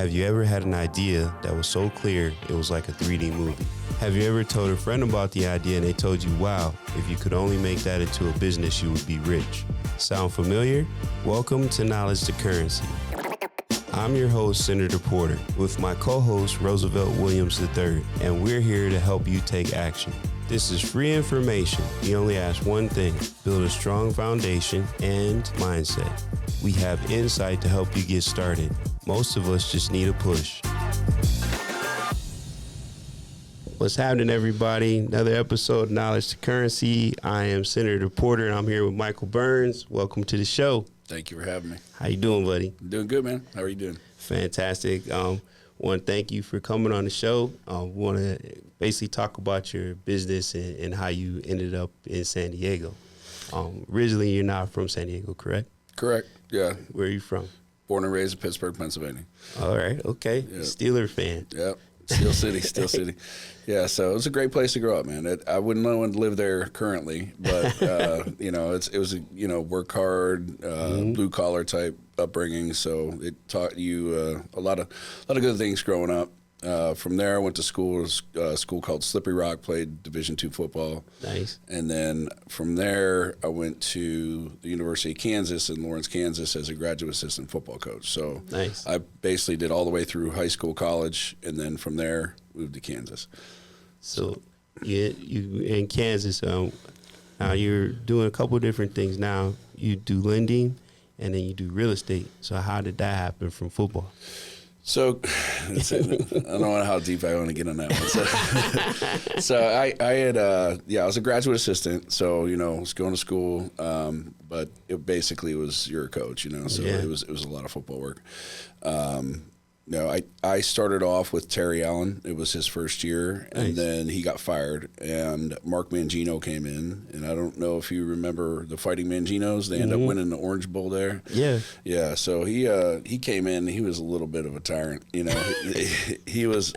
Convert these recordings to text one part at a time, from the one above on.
Have you ever had an idea that was so clear it was like a 3D movie? Have you ever told a friend about the idea and they told you, wow, if you could only make that into a business, you would be rich? Sound familiar? Welcome to Knowledge to Currency. I'm your host, Senator Porter, with my co-host, Roosevelt Williams III, and we're here to help you take action. This is free information. We only ask one thing: build a strong foundation and mindset. We have insight to help you get started. Most of us just need a push. What's happening, everybody? Another episode of Knowledge to Currency. I am Senator Porter, and I'm here with Michael Burns. Welcome to the show. Thank you for having me. How you doing, buddy? I'm doing good, man. How are you doing? Fantastic. Want to thank you for coming on the show. Want to basically talk about your business and how you ended up in San Diego. Originally, you're not from San Diego, correct? Correct. Yeah. Where are you from? Born and raised in Pittsburgh, Pennsylvania. All right. Okay. Yep. Steeler fan. Yep. Steel City, Steel City. Yeah, so it was a great place to grow up, man. I wouldn't want to live there currently, but it was a work hard, blue collar type upbringing. So it taught you a lot of good things growing up. From there, I went to school. A school called Slippery Rock. Played Division II football. Nice. And then from there, I went to the University of Kansas in Lawrence, Kansas, as a graduate assistant football coach. So nice. I basically did all the way through high school, college, and then from there moved to Kansas. So you in Kansas. Now you're doing a couple of different things. Now you do lending, and then you do real estate. So how did that happen from football? So, I don't know how deep I want to get on that one. So I was a graduate assistant. So, I was going to school, but it basically was you're a coach, So it was a lot of football work. I started off with Terry Allen. It was his first year, and then he got fired, and Mark Mangino came in. And I don't know if you remember the Fighting Manginos. They ended up winning the Orange Bowl there. Yeah. Yeah, so he came in. He was a little bit of a tyrant. He was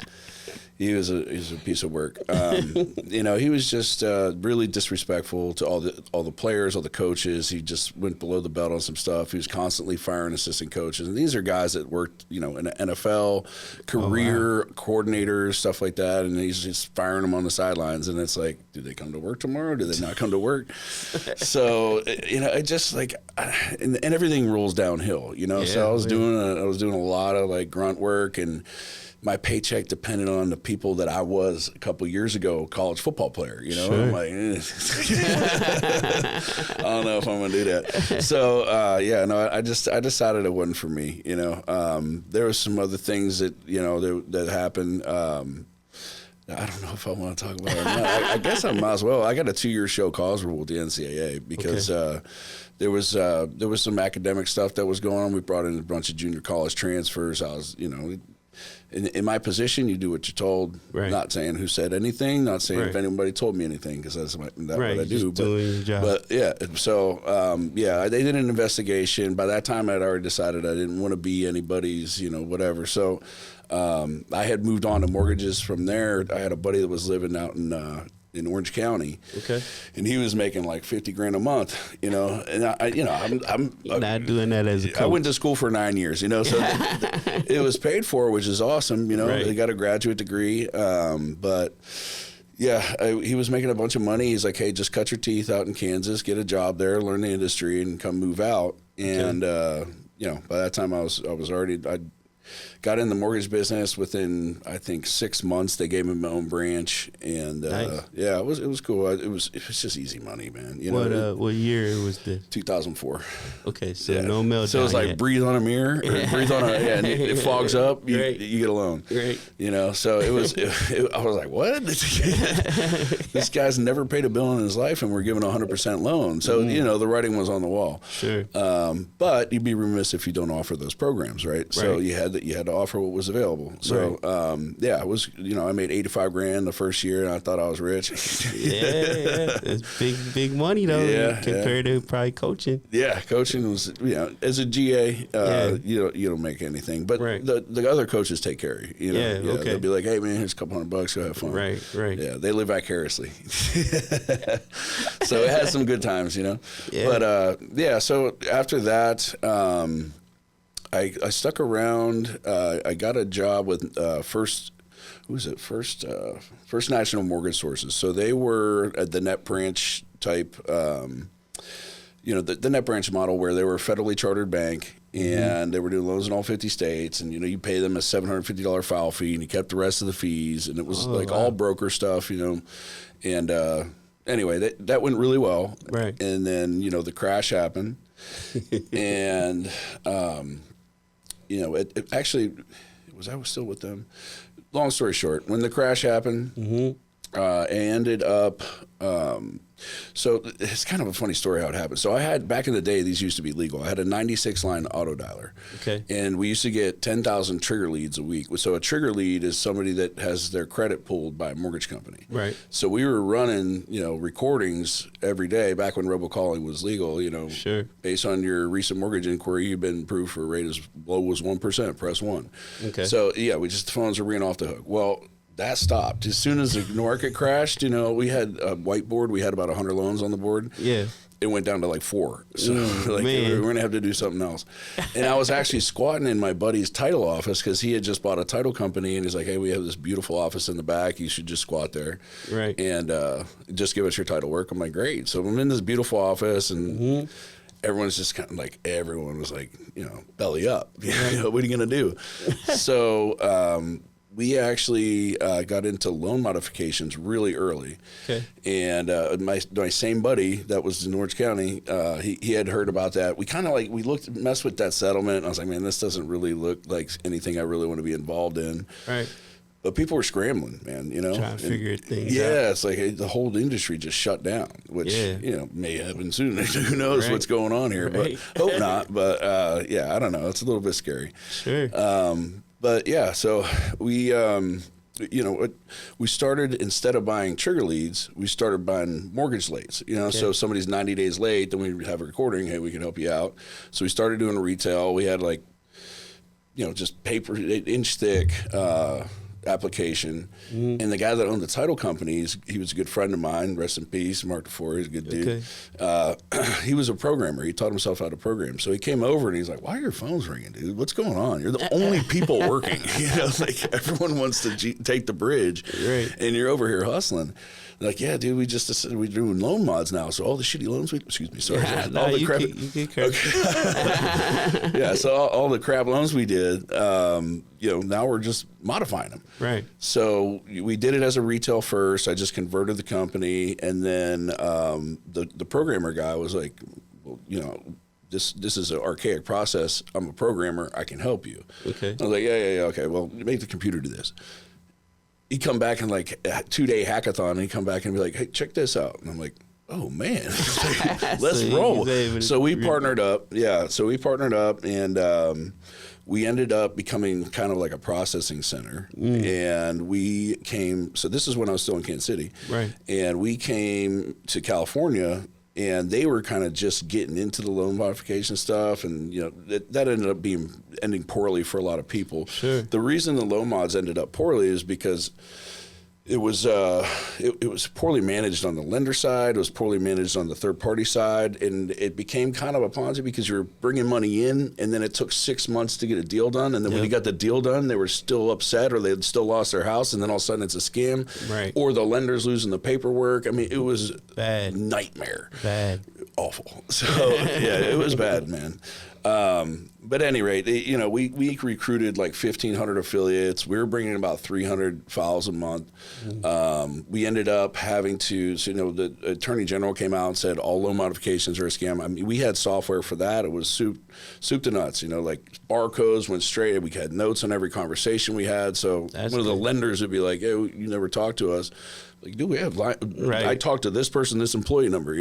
a piece of work. He was just really disrespectful to all the players, all the coaches. He just went below the belt on some stuff. He was constantly firing assistant coaches, and these are guys that worked, in the NFL, career coordinators, stuff like that. And he's just firing them on the sidelines. And it's like, do they come to work tomorrow? Do they not come to work? So it just like, and everything rolls downhill. So I was doing a lot of like grunt work, and my paycheck depended on the people that I was a couple years ago, college football player, Sure. I'm like, I don't know if I'm going to do that. So, I decided it wasn't for me, There were some other things that, that happened. I don't know if I want to talk about it or not. I guess I might as well. I got a 2-year show cause rule with the NCAA because there was some academic stuff that was going on. We brought in a bunch of junior college transfers. I was, in my position, you do what you're told. Right. Not saying who said anything, not saying if anybody told me anything, because that's what I do. Doing your job. But yeah, so they did an investigation. By that time, I'd already decided I didn't want to be anybody's, whatever. So I had moved on to mortgages from there. I had a buddy that was living out in Orange County. Okay. And he was making like $50,000 a month, and I'm not doing that as a coach. I went to school for 9 years, so it was paid for, which is awesome, They got a graduate degree, but he was making a bunch of money. He's like, hey, just cut your teeth out in Kansas, get a job there, learn the industry, and come move out. And by that time I got in the mortgage business within, I think, 6 months. They gave me my own branch, and nice. It was cool. It was just easy money, man. What year was this? 2004. Okay, so no meltdown. So it was like yet. Breathe on a mirror, or breathe on and it fogs up. You get a loan. Right. So it was. I was like, what? This guy's never paid a bill in his life, and we're giving 100% loan. So the writing was on the wall. Sure. But you'd be remiss if you don't offer those programs, right? So you had to offer what was available. So it was. I made $85,000 the first year, and I thought I was rich. It's big money though. Compared to probably coaching. Yeah, coaching was as a GA, you don't make anything, but the other coaches take care of you. They'll be like, hey man, here's a couple $100, go have fun. Right. Yeah, they live vicariously. So it had some good times, But so after that. I stuck around. I got a job with First National Mortgage Sources. So they were at the net branch type, the net branch model where they were a federally chartered bank, and they were doing loans in all 50 states. And, you pay them a $750 file fee, and you kept the rest of the fees. And it was all broker stuff, And anyway, that went really well. Right. And then, the crash happened. And, I was still with them. Long story short, when the crash happened, I ended up so it's kind of a funny story how it happened. So I had, back in the day, these used to be legal. I had a 96-line auto dialer. Okay. And we used to get 10,000 trigger leads a week. So a trigger lead is somebody that has their credit pulled by a mortgage company. Right. So we were running, recordings every day back when robocalling was legal, Sure. Based on your recent mortgage inquiry, you've been approved for a rate as low as 1%, press 1. Okay. So, yeah, the phones were ringing off the hook. Well, that stopped. As soon as the market crashed, we had a whiteboard. We had about 100 loans on the board. Yeah. It went down to like 4. So we're man. going to have to do something else. And I was actually squatting in my buddy's title office because he had just bought a title company. And he's like, hey, we have this beautiful office in the back. You should just squat there. Right. And just give us your title work. I'm like, great. So I'm in this beautiful office and everyone's just kind of like, everyone was like, belly up. What are you going to do? So we actually got into loan modifications really early. Okay. And my same buddy that was in Orange County, he had heard about that. We kind of messed with that settlement. And I was like, man, this doesn't really look like anything I really want to be involved in. Right. But people were scrambling, man, Trying to figure things out. Yeah, it's like the whole industry just shut down, which, may happen soon. Who knows what's going on here, but hope not. But, I don't know. It's a little bit scary. Sure. But yeah, so we started, instead of buying trigger leads, we started buying mortgage lates. So if somebody's 90 days late, then we have a recording. Hey, we can help you out. So we started doing retail. We had just paper, inch thick application. And the guy that owned the title companies, he was a good friend of mine. Rest in peace, Mark DeFore. He's a good dude. He was a programmer. He taught himself how to program. So he came over and he's like, "Why are your phones ringing, dude? What's going on? You're the only people working. Everyone wants to take the bridge, and you're over here hustling." Like, yeah, dude, we just decided we're doing loan mods now. So all the shitty loans excuse me, sorry. All the crap. Yeah, so all the crap loans we did, now we're just modifying them. Right. So we did it as a retail first. I just converted the company. And then the programmer guy was like, well, this is an archaic process. I'm a programmer. I can help you. Okay. I was like, yeah. Okay, well, make the computer do this. He'd come back in like a 2-day hackathon, and he'd come back and be like, hey, check this out. And I'm like, oh, man, let's roll. So we partnered up. Yeah, so we partnered up, and we ended up becoming kind of like a processing center. And we came, so this is when I was still in Kansas City. Right. And we came to California, and they were kind of just getting into the loan modification stuff, and that ended up ending poorly for a lot of people. Sure. The reason the loan mods ended up poorly is because it was poorly managed on the lender side. It was poorly managed on the third party side, and it became kind of a Ponzi because you were bringing money in, and then it took 6 months to get a deal done. And then when you got the deal done, they were still upset, or they had still lost their house, and then all of a sudden it's a scam. Right. Or the lender's losing the paperwork. I mean, it was bad nightmare. Bad. Awful. So yeah, it was bad, man. But at any rate, we recruited like 1,500 affiliates. We were bringing about 300 files a month. We ended up having to, the Attorney General came out and said all loan modifications are a scam. I mean, we had software for that. It was soup to nuts. Like barcodes went straight. We had notes on every conversation we had. So one of the lenders would be like, "Hey, you never talked to us." Like, do we have? I talked to this person, this employee number.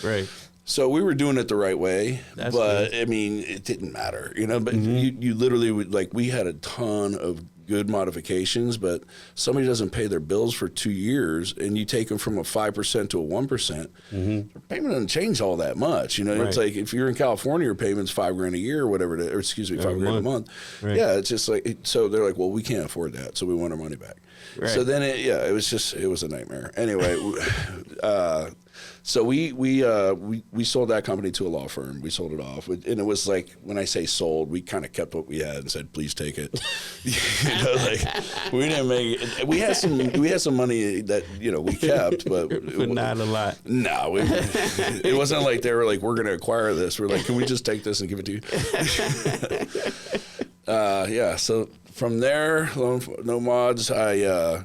Right. So we were doing it the right way, That's but good. I mean, it didn't matter, But you literally would, we had a ton of good modifications, but somebody doesn't pay their bills for 2 years, and you take them from a 5% to a 1%. Their payment doesn't change all that much, It's like if you're in California, your payment's $5,000 a year or whatever, or excuse me, $5,000 a month. Right. Yeah, it's just like so they're like, well, we can't afford that, so we want our money back. Right. So then it was a nightmare. Anyway, so we sold that company to a law firm. We sold it off, and it was like, when I say sold, we kind of kept what we had and said, please take it. We didn't make it. We had some money that we kept, but not a lot. No, it wasn't like they were like, we're going to acquire this. We're like, can we just take this and give it to you? So from there, no mods. I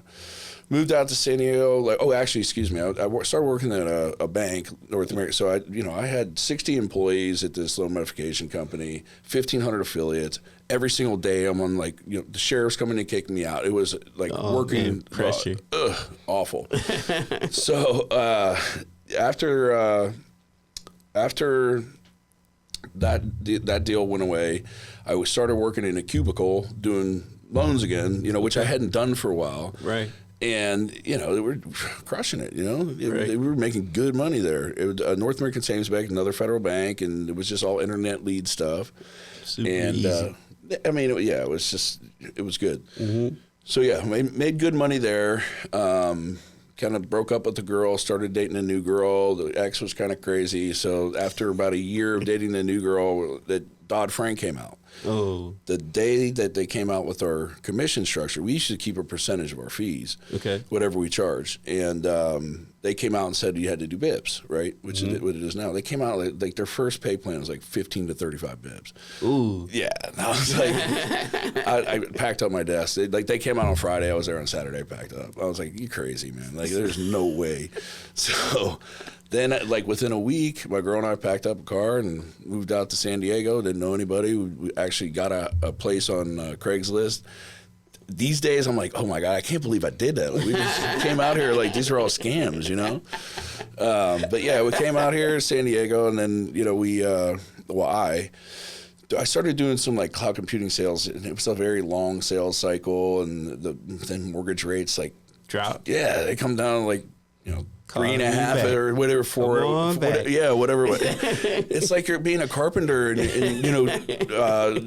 moved out to San Diego. Excuse me. I started working at a bank, North America. So I had 60 employees at this loan modification company, 1,500 affiliates. Every single day, I'm on the sheriff's coming to kick me out. It was like working, man, pressure, awful. So after that deal went away, I started working in a cubicle doing loans again, which I hadn't done for a while. Right. And, they were crushing it, Right. They were making good money there. It was North American Savings Bank, another federal bank, and it was just all internet lead stuff. Super and, easy. It was good. Mm-hmm. So, made good money there. Kind of broke up with the girl, started dating a new girl. The ex was kind of crazy. So after about a year of dating the new girl, that Dodd-Frank came out. Oh. The day that they came out with our commission structure, we used to keep a percentage of our fees, whatever we charge. And they came out and said you had to do bips, right? Which is what it is now. They came out like their first pay plan was like 15 to 35 bips. Ooh. Yeah. And I was like, I packed up my desk. They came out on Friday. I was there on Saturday, packed up. I was like, you crazy, man. Like, there's no way. So then, within a week, my girl and I packed up a car and moved out to San Diego. Didn't know anybody. We actually got a place on Craigslist. These days, I'm like, oh my God, I can't believe I did that. We just came out here like these are all scams, But yeah, we came out here to San Diego, and then I started doing some cloud computing sales, and it was a very long sales cycle, and then mortgage rates drop. Yeah, they come down 3.5 or whatever, 4, whatever. It's like you're being a carpenter and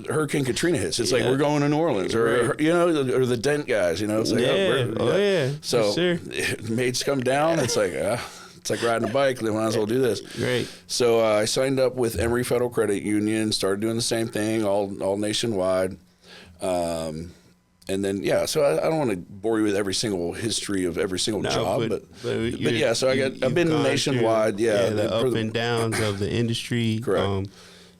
Hurricane Katrina hits. It's like we're going to New Orleans or the Dent guys. It's like So mates come down. It's like it's like riding a bike. They might as well do this. Great. So I signed up with Emory Federal Credit Union. Started doing the same thing, all nationwide. And then, so I don't want to bore you with every single history of every single job, but so I've been nationwide. The up and downs of the industry. Correct.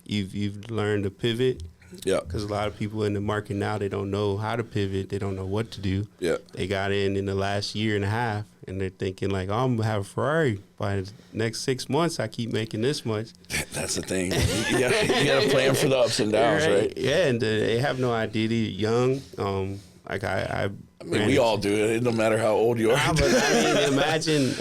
You've learned to pivot. Yeah. Because a lot of people in the market now, they don't know how to pivot. They don't know what to do. Yeah. They got in the last year and a half, and they're thinking I'm going to have a Ferrari by the next 6 months. I keep making this much. That's the thing. You got to plan for the ups and downs, right? Yeah, and they have no idea. They're young. I mean, we all do it. No matter how old you are. But imagine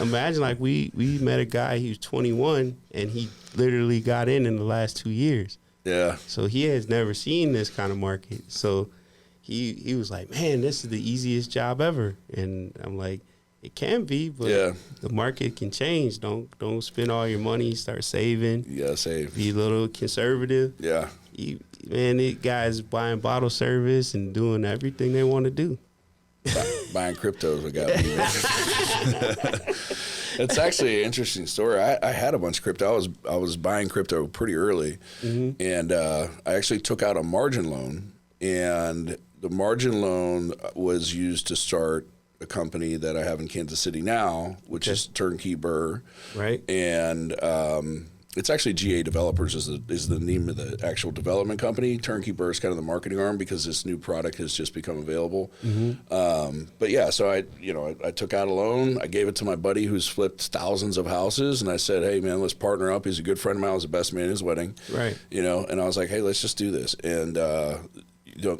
we met a guy. He was 21, and he literally got in the last 2 years. Yeah. So he has never seen this kind of market. So he was like, man, this is the easiest job ever. And I'm like, it can be, but the market can change. Don't spend all your money. Start saving. You gotta save. Be a little conservative. Yeah. These guys buying bottle service and doing everything they want to do. Buying cryptos, what got me. It's actually an interesting story. I had a bunch of crypto. I was buying crypto pretty early, and I actually took out a margin loan, and the margin loan was used to start a company that I have in Kansas City now, which is Turnkey BRRRR. Right. And it's actually GA Developers is the name of the actual development company. Turnkey BRRRR is kind of the marketing arm because this new product has just become available. But yeah, so I took out a loan. I gave it to my buddy who's flipped thousands of houses, and I said, hey man, let's partner up. He's a good friend of mine. I was the best man at his wedding. Right. And I was like, hey, let's just do this. And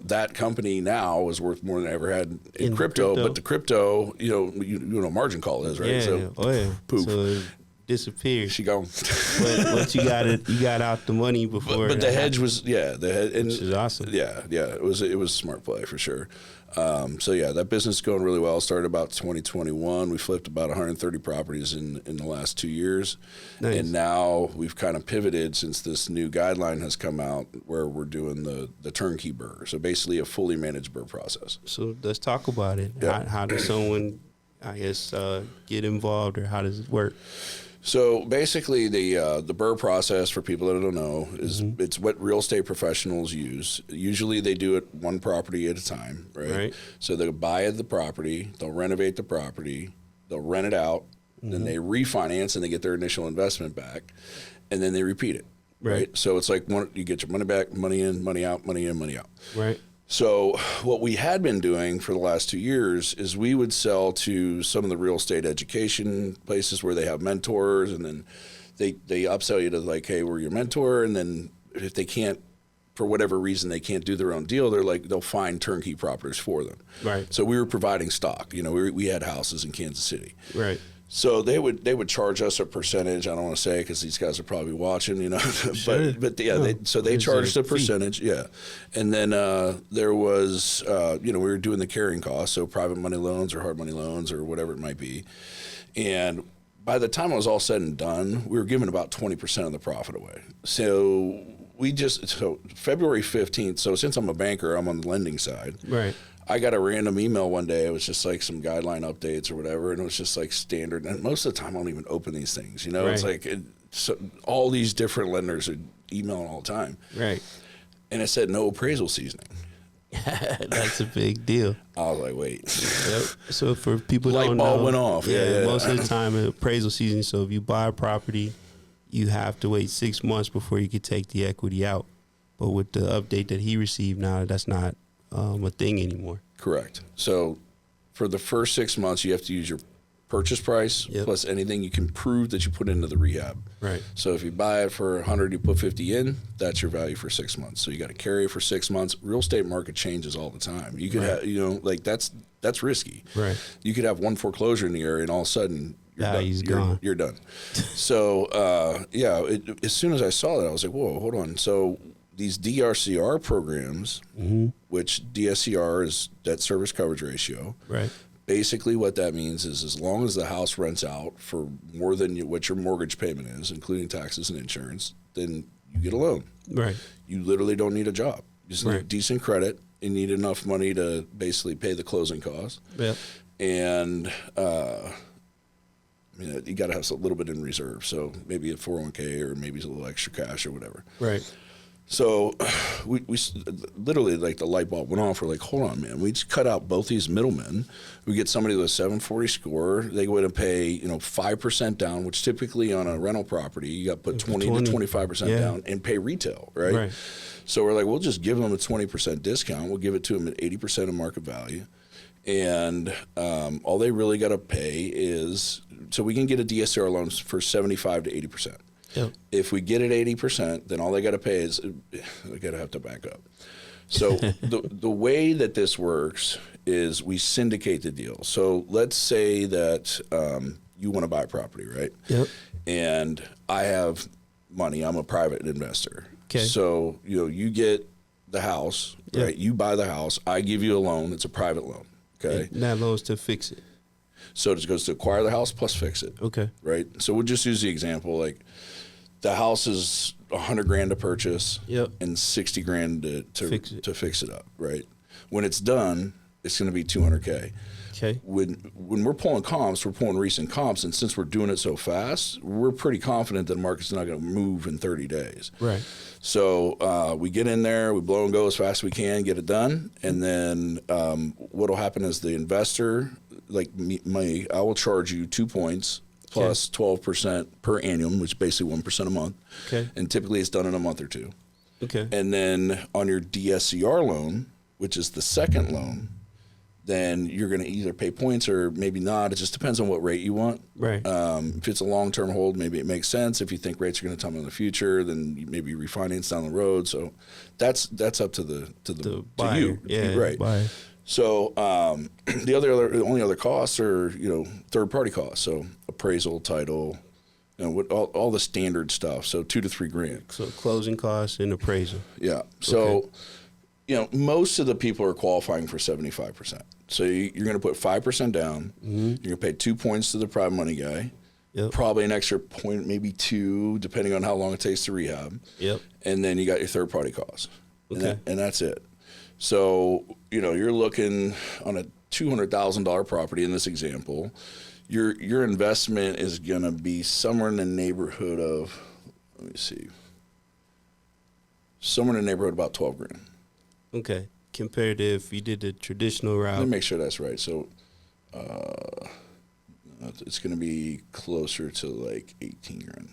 that company now is worth more than I ever had in crypto. But the crypto, margin call is, right? Yeah. So, poof. So disappeared. She gone. But you got out the money before. But the hedge was the hedge, and which is awesome. Yeah, it was a smart play for sure. So yeah, that business is going really well. Started about 2021. We flipped about 130 properties in the last 2 years, Nice. and now we've kind of pivoted since this new guideline has come out, where we're doing the turnkey BRRRR. So basically, a fully managed BRRRR process. So let's talk about it. Yeah. How does someone, I guess, get involved, or how does it work? So basically, the BRRRR process, for people that don't know, is it's what real estate professionals use. Usually, they do it one property at a time, right? So they'll buy the property, they'll renovate the property, they'll rent it out, then they refinance and they get their initial investment back, and then they repeat it, right? So it's like you get your money back, money in, money out, money in, money out. Right. So what we had been doing for the last 2 years is we would sell to some of the real estate education places where they have mentors, and then they upsell you to like, hey, we're your mentor, and then if they can't, for whatever reason, they can't do their own deal, they'll find turnkey properties for them. Right. So we were providing stock. You know, we had houses in Kansas City. Right. So they would charge us a percentage. I don't want to say because these guys are probably watching, you know. Sure. but yeah, they charged a percentage, yeah. And then there was, we were doing the carrying costs, so private money loans or hard money loans or whatever it might be. And by the time it was all said and done, we were giving about 20% of the profit away. So February 15th. So since I'm a banker, I'm on the lending side. Right. I got a random email one day. It was just like some guideline updates or whatever, and it was just like standard. And most of the time, I don't even open these things. You know, Right. it's like all these different lenders are emailing all the time. Right. And it said no appraisal seasoning. That's a big deal. I was like, wait. Yep. So for people who Light don't bulb know, went off. Yeah. most of the time, appraisal season. So if you buy a property, you have to wait 6 months before you could take the equity out. But with the update that he received now, that's not a thing anymore. Correct. So for the first 6 months, you have to use your purchase price plus anything you can prove that you put into the rehab. Right. So if you buy it for 100, you put 50 in, that's your value for 6 months. So you got to carry it for 6 months. Real estate market changes all the time. You could have, that's risky. Right. You could have one foreclosure in the area and all of a sudden you're done. So as soon as I saw that, I was like, whoa, hold on. So these DRCR programs, which DSCR is debt service coverage ratio. Right. Basically what that means is as long as the house rents out for more than what your mortgage payment is, including taxes and insurance, then you get a loan. Right. You literally don't need a job. You just need decent credit and need enough money to basically pay the closing costs. Yep. And you got to have a little bit in reserve. So maybe a 401k or maybe a little extra cash or whatever. Right. So we literally, like, the light bulb went off. We're like, hold on, man. We just cut out both these middlemen. We get somebody with a 740 score. They go in and pay 5% down, which typically on a rental property, you got to put 20 to 25% down and pay retail, right? So we're like, we'll just give them a 20% discount. We'll give it to them at 80% of market value. And all they really got to pay is, so we can get a DSCR loan for 75 to 80%. Yep. If we get it 80%, then all they got to pay is, they got to have to back up. So the way that this works is we syndicate the deal. So let's say that you want to buy a property, right? Yep. And I have money. I'm a private investor. Okay. So you get the house, right? You buy the house. I give you a loan. It's a private loan. Okay. And that loan's to fix it. So it goes to acquire the house plus fix it. Okay. Right. So we'll just use the example, like, the house is $100,000 to purchase, and $60,000 to fix it up, right? When it's done, it's going to be $200K. Okay. When we're pulling comps, we're pulling recent comps, and since we're doing it so fast, we're pretty confident that the market's not going to move in 30 days. Right. So we get in there, we blow and go as fast as we can, get it done, and then what'll happen is the investor, like me, I will charge you 2 points. Plus 12% per annum, which is basically 1% a month. Okay. And typically it's done in a month or two. Okay. And then on your DSCR loan, which is the second loan, then you're going to either pay points or maybe not. It just depends on what rate you want. Right. If it's a long-term hold, maybe it makes sense. If you think rates are going to tumble in the future, then you maybe refinance down the road. So that's up to the buyer. To you. Yeah. Right. Buyer. So the only other costs are third party costs. So appraisal, title, You know, what all the standard stuff. So $2,000 to $3,000. So closing costs and appraisal. Yeah. So, you know, most of the people are qualifying for 75%. So you're going to put 5% down. You're going to pay 2 points to the private money guy. Yep. Probably an extra point, maybe 2, depending on how long it takes to rehab. Yep. And then you got your third party costs. Okay. And that's it. So, you know, you're looking on a $200,000 property in this example. Your investment is going to be somewhere in the neighborhood of, let me see, somewhere in the neighborhood of about $12,000. Okay. Compared to if you did the traditional route. Let me make sure that's right. So it's going to be closer to like $18,000.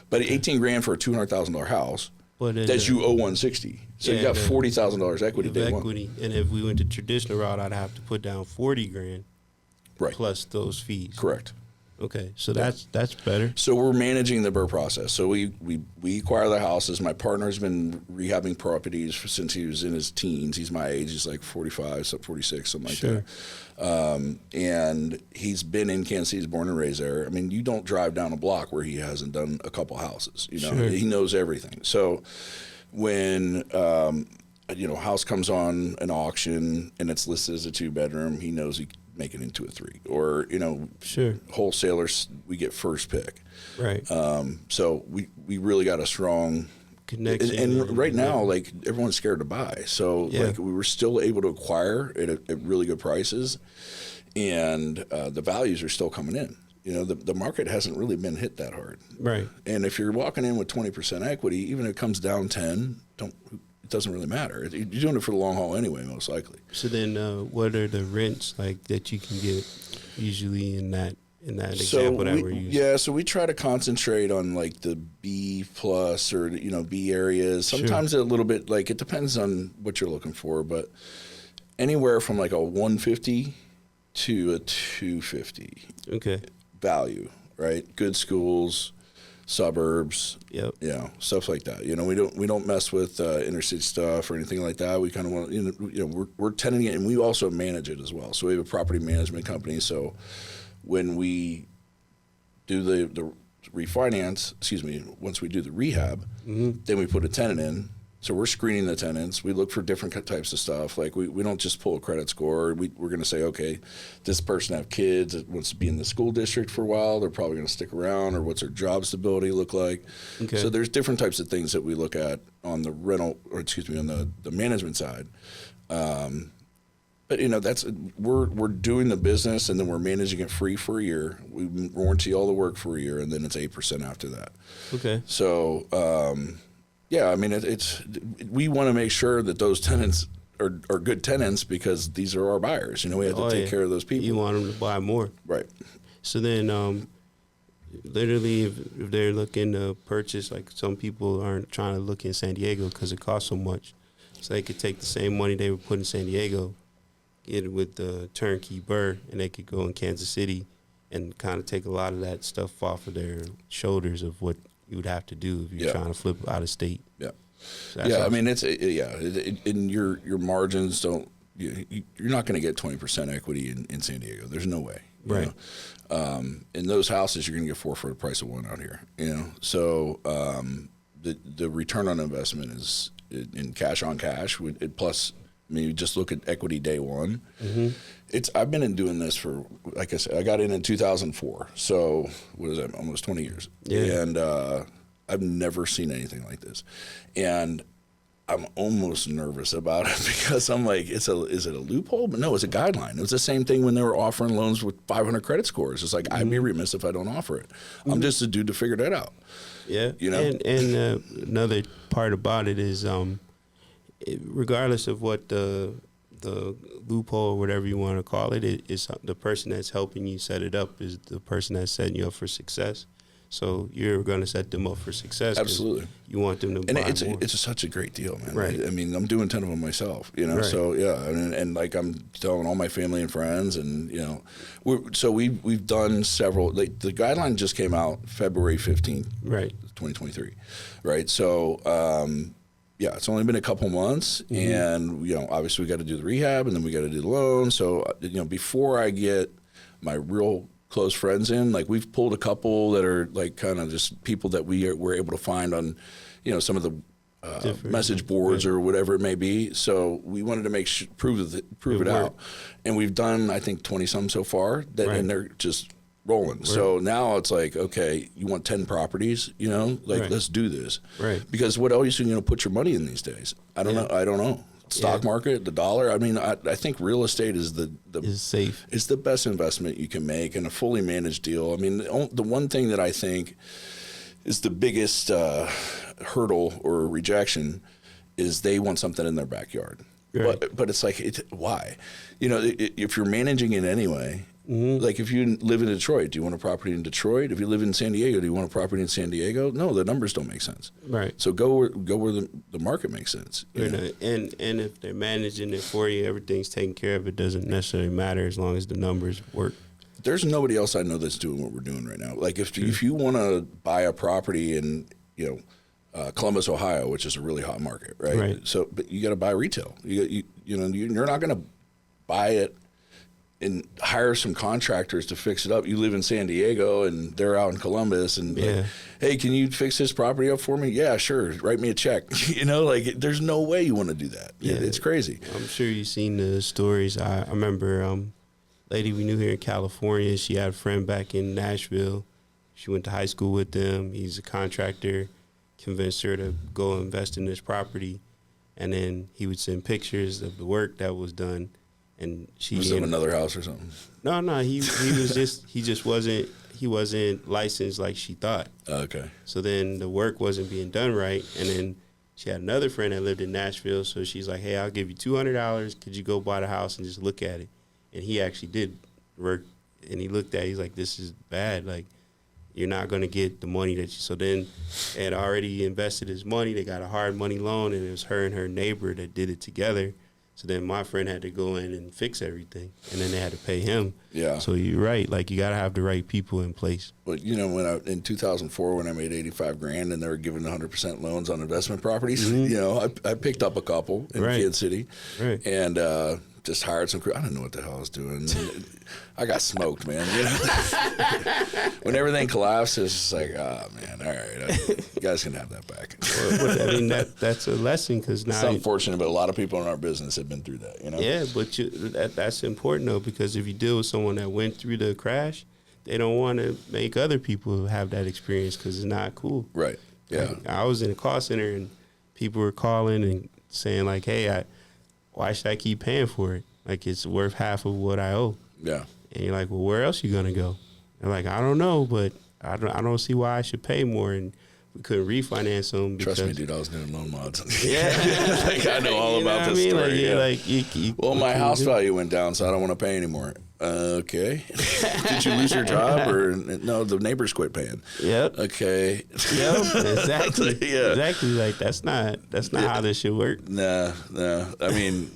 But $18,000 for a $200,000 house, that you owe $160,000. So you got $40,000 equity day one. And if we went the traditional route, I'd have to put down $40,000. Right. Plus those fees. Correct. Okay, so that's better. So we're managing the BRRRR process. So we acquire the houses. My partner's been rehabbing properties since he was in his teens. He's my age. He's like 45, so 46, something like that. And he's been in Kansas City. He's born and raised there. I mean, you don't drive down a block where he hasn't done a couple houses. You know, he knows everything. So when you know, house comes on an auction and it's listed as a 2-bedroom, he knows he make it into a 3, or, you know, wholesalers, we get first pick. Right. So we really got a strong connection. And right now, like, everyone's scared to buy. So like, we were still able to acquire at really good prices, and the values are still coming in. You know, the market hasn't really been hit that hard. Right. And if you're walking in with 20% equity, even if it comes down 10, it doesn't really matter. You're doing it for the long haul anyway, most likely. So then, what are the rents like that you can get usually in that example that we're using? Yeah, so we try to concentrate on like the B plus or, you know, B areas. Sometimes a little bit, like, it depends on what you're looking for, but anywhere from like a 150 to a 250. Okay. Value, right? Good schools, suburbs, you know, stuff like that. You know, we don't mess with inner city stuff or anything like that. We kind of want, you know, we're tenanting it, and we also manage it as well. So we have a property management company. So when we do the refinance, once we do the rehab, then we put a tenant in. So we're screening the tenants. We look for different types of stuff. Like, we don't just pull a credit score. We're going to say, okay, this person have kids that wants to be in the school district for a while. They're probably going to stick around, or what's their job stability look like? Okay. So there's different types of things that we look at on the rental, or on the management side. But, you know, we're doing the business, and then we're managing it free for a year. We warranty all the work for a year, and then it's 8% after that. Okay. So, yeah, I mean, we want to make sure that those tenants are good tenants, because these are our buyers. You know, we have to take care of those people. You want them to buy more. Right. So then, literally, if they're looking to purchase, like, some people aren't trying to look in San Diego because it costs so much. So they could take the same money they would put in San Diego, get it with the Turnkey BRRRR, and they could go in Kansas City and kind of take a lot of that stuff off of their shoulders of what you would have to do if you're trying to flip out of state. Yeah. So I mean, and your margins don't, you're not going to get 20% equity in San Diego. There's no way. Right. In those houses, you're going to get 4 for the price of 1 out here, you know? So, the return on investment is in cash on cash plus, I mean, you just look at equity day one. I've been doing this for, like I said, I got in 2004. So what is that? Almost 20 years. Yeah. And I've never seen anything like this. And I'm almost nervous about it, because I'm like, is it a loophole? But no, it's a guideline. It was the same thing when they were offering loans with 500 credit scores. It's like, I'd be remiss if I don't offer it. I'm just a dude to figure that out. Yeah. You know? And another part about it is, regardless of what the loophole or whatever you want to call it, it's the person that's helping you set it up is the person that's setting you up for success. So you're going to set them up for success. Absolutely. You want them to buy more. It's such a great deal, man. Right. I mean, I'm doing 10 of them myself, you know. Right. So yeah, and like, I'm telling all my family and friends, and you know, we've done several. Like, the guideline just came out February 15th, right, 2023, right. So yeah, it's only been a couple months, and you know, obviously we got to do the rehab, and then we got to do the loan. So you know, before I get my real close friends in. Like we've pulled a couple that are like kind of just people that were able to find on, some of the message boards or whatever it may be. So we wanted to prove it out, and we've done I think 20 some so far and they're just rolling. Right. So now it's like, okay, you want 10 properties, let's do this. Right. Because what else are you going to put your money in these days? I don't know. Stock market, the dollar. I mean, I think real estate is is safe. It's the best investment you can make, and a fully managed deal. I mean, the one thing that I think is the biggest hurdle or rejection is they want something in their backyard. Right. But it's like, why? If you're managing it anyway. Mm-hmm. Like if you live in Detroit, do you want a property in Detroit? If you live in San Diego, do you want a property in San Diego? No, the numbers don't make sense. Right. So go where the market makes sense. And if they're managing it for you, everything's taken care of. It doesn't necessarily matter as long as the numbers work. There's nobody else I know that's doing what we're doing right now. Like if you want to buy a property in Columbus, Ohio, which is a really hot market, right? So, but you got to buy retail. You're not going to buy it and hire some contractors to fix it up. You live in San Diego and they're out in Columbus and like, hey, can you fix this property up for me? Yeah, sure. Write me a check. There's no way you want to do that. Yeah. It's crazy. I'm sure you've seen the stories. I remember lady we knew here in California, she had a friend back in Nashville. She went to high school with them. He's a contractor, convinced her to go invest in this property. And then he would send pictures of the work that was done. And she was in another house or something. No, he wasn't licensed like she thought. Okay. So then the work wasn't being done right, and then she had another friend that lived in Nashville. So she's like, "Hey, I'll give you $200. Could you go buy the house and just look at it?" And he actually did work, and he looked at it. He's like, "This is bad. Like, you're not going to get the money that you." So then they had already invested his money. They got a hard money loan, and it was her and her neighbor that did it together. So then my friend had to go in and fix everything, and then they had to pay him. Yeah. So you're right. Like, you got to have the right people in place. But, in 2004, when I made $85,000 and they were giving 100% loans on investment properties, I picked up a couple in Kansas City and just hired some crew. I didn't know what the hell I was doing. I got smoked, man. When everything collapsed, it's just like, oh, man, all right. You guys can have that back. I mean, that's a lesson because now. It's unfortunate, but a lot of people in our business have been through that, Yeah, but that's important, though, because if you deal with someone that went through the crash, they don't want to make other people have that experience because it's not cool. Right, yeah. Like, I was in a call center, and people were calling and saying, like, hey, why should I keep paying for it? Like, it's worth half of what I owe. Yeah. And you're like, well, where else are you going to go? They're like, I don't know, but I don't see why I should pay more. And we couldn't refinance them. Trust me, dude, I was doing loan mods. Yeah. Like, I know all about this story. Well, my house value went down, so I don't want to pay anymore. Okay. Did you lose your job or no? The neighbors quit paying. Yep. Okay. Yep. Exactly. Exactly. Like that's not how this should work. No. I mean,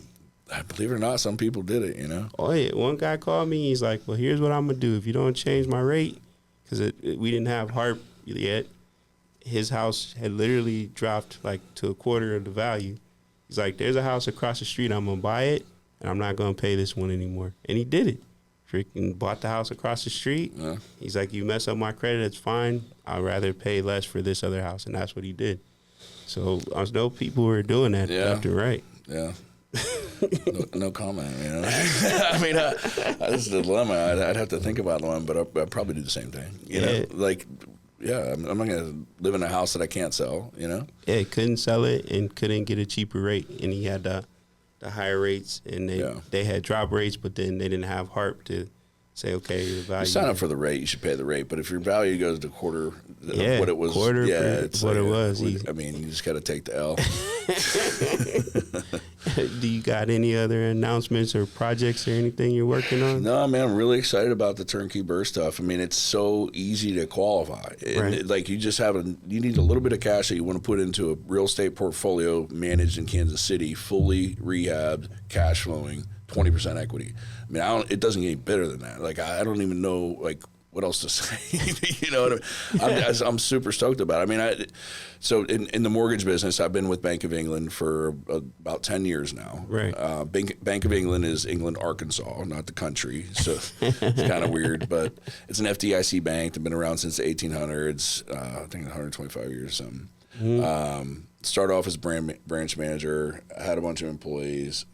believe it or not, some people did it. Oh yeah. One guy called me. He's like, "Well, here's what I'm gonna do. If you don't change my rate, because we didn't have HARP yet, his house had literally dropped like to a quarter of the value. He's like, there's a house across the street. I'm gonna buy it, and I'm not gonna pay this one anymore." And he did it. Freaking bought the house across the street. Yeah. He's like, you mess up my credit, it's fine. I'd rather pay less for this other house. And that's what he did. So I know people were doing that left and right. Yeah. No comment, I mean, this is a dilemma. I'd have to think about one, but I'd probably do the same thing. I'm not going to live in a house that I can't sell, Yeah, couldn't sell it and couldn't get a cheaper rate. And he had the higher rates, and they had drop rates, but then they didn't have HARP to say, okay, the value. You sign up for the rate, you should pay the rate. But if your value goes to quarter of what it was, it's what it was. I mean, you just got to take the L. Do you got any other announcements or projects or anything you're working on? No, man, I'm really excited about the Turnkey BRRRR stuff. I mean, it's so easy to qualify. Like you just you need a little bit of cash that you want to put into a real estate portfolio managed in Kansas City, fully rehabbed, cash flowing, 20% equity. I mean, it doesn't get any better than that. Like, I don't even know, like, what else to say? You know what I mean? I'm super stoked about it. I mean, so in the mortgage business, I've been with Bank of England for about 10 years now. Right. Bank of England is England, Arkansas, not the country. So it's kind of weird, but it's an FDIC bank. They've been around since the 1800s. I think 125 years or something. Mm-hmm. Started off as branch manager. I had a bunch of employees.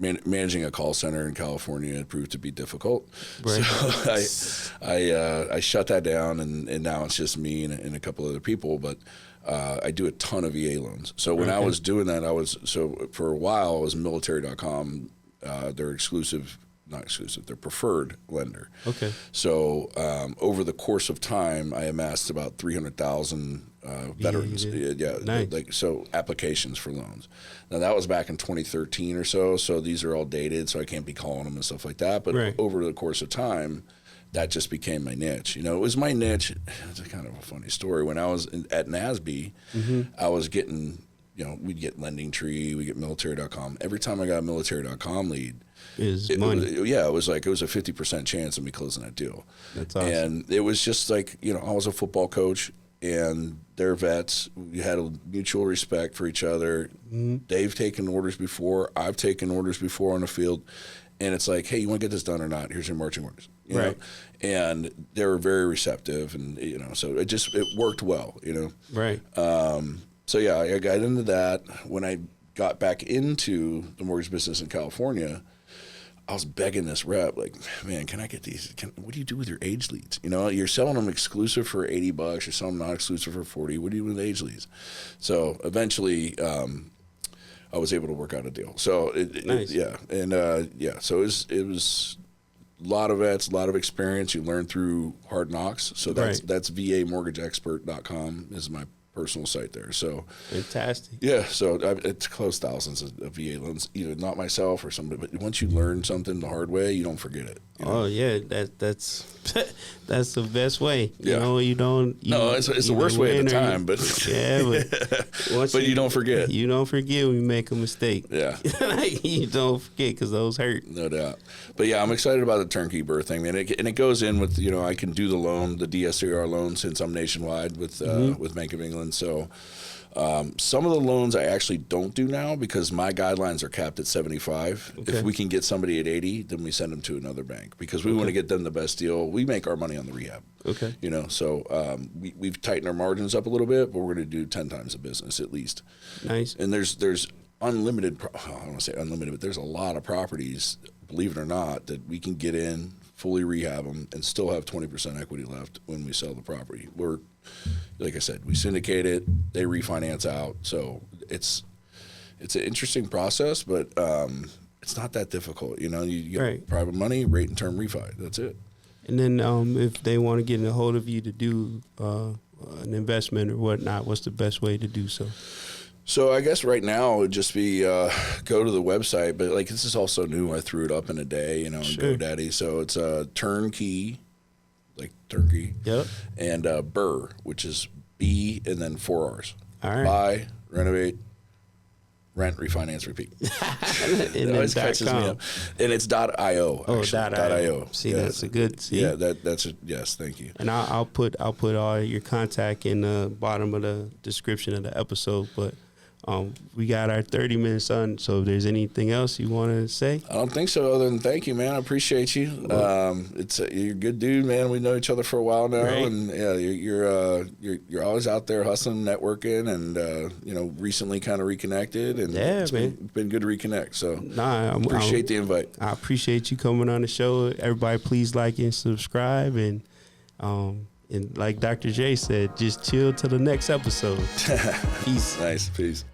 Managing a call center in California proved to be difficult. Right. So I shut that down, and now it's just me and a couple other people. But I do a ton of VA loans. So when I was doing that, for a while I was Military.com. They're not exclusive, they're preferred lender. Okay. So over the course of time, I amassed about 300,000 veterans. Yeah, nice. So applications for loans. Now that was back in 2013 or so. So these are all dated, so I can't be calling them and stuff like that. But over the course of time, that just became my niche. You know, it was my niche. It's kind of a funny story. When I was at NASB, I was getting, we'd get Lending Tree, we get Military.com. Every time I got a Military.com lead, it was like it was a 50% chance of me closing that deal. That's awesome. And it was just like, I was a football coach, and they're vets. We had a mutual respect for each other. They've taken orders before. I've taken orders before on the field. And it's like, hey, you want to get this done or not? Here's your marching orders. You know? And they were very receptive, and so it worked well. Right. So yeah, I got into that. When I got back into the mortgage business in California, I was begging this rep, like, man, can I get these? What do you do with your age leads? You're selling them exclusive for $80. You're selling them not exclusive for $40. What do you do with age leads? So eventually, I was able to work out a deal. So nice. So it was a lot of vets, a lot of experience. You learn through hard knocks. So that's VAmortgageexpert.com is my personal site there. So fantastic. Yeah, so it's closed thousands of VA loans, either not myself or somebody. But once you learn something the hard way, you don't forget it. Oh yeah, that's that's the best way. You don't. It's the worst way at the time, but but you don't forget. You don't forget when you make a mistake. Yeah, you don't forget because those hurt. No doubt. But yeah, I'm excited about the Turnkey BRRRR thing, man. And it goes in with I can do the loan, the DSCR loan, since I'm nationwide with Bank of England. So some of the loans I actually don't do now because my guidelines are capped at 75. Okay. If we can get somebody at 80, then we send them to another bank because we want to get them the best deal. We make our money on the rehab. Okay. So we've tightened our margins up a little bit, but we're going to do 10 times the business at least. Nice. And there's unlimited. I don't want to say unlimited, but there's a lot of properties, believe it or not, that we can get in, fully rehab them, and still have 20% equity left when we sell the property. Like I said, we syndicate it, they refinance out. So it's an interesting process, but it's not that difficult. You get private money, rate and term refi. That's it. And then if they want to get in a hold of you to do an investment or whatnot, what's the best way to do so? So I guess right now it would just be go to the website, but like this is also new. I threw it up in a day, on GoDaddy. So it's Turnkey, like Turkey. Yep. And BRRRR, which is B and then 4 R's. All right. Buy, renovate, rent, refinance, repeat. It always catches me up. And it's .io. Oh, .io. See, that's a good. See? Yeah, that's a yes. Thank you. And I'll put all your contact in the bottom of the description of the episode, but. We got our 30 minutes on, so if there's anything else you want to say? I don't think so, other than thank you, man. I appreciate you. You're a good dude, man. We know each other for a while now, and yeah, you're always out there hustling, networking, and recently kind of reconnected, and it's been good to reconnect. So I appreciate the invite. I appreciate you coming on the show. Everybody, please like and subscribe, and like Dr. J said, just chill till the next episode. Peace. Nice. Peace.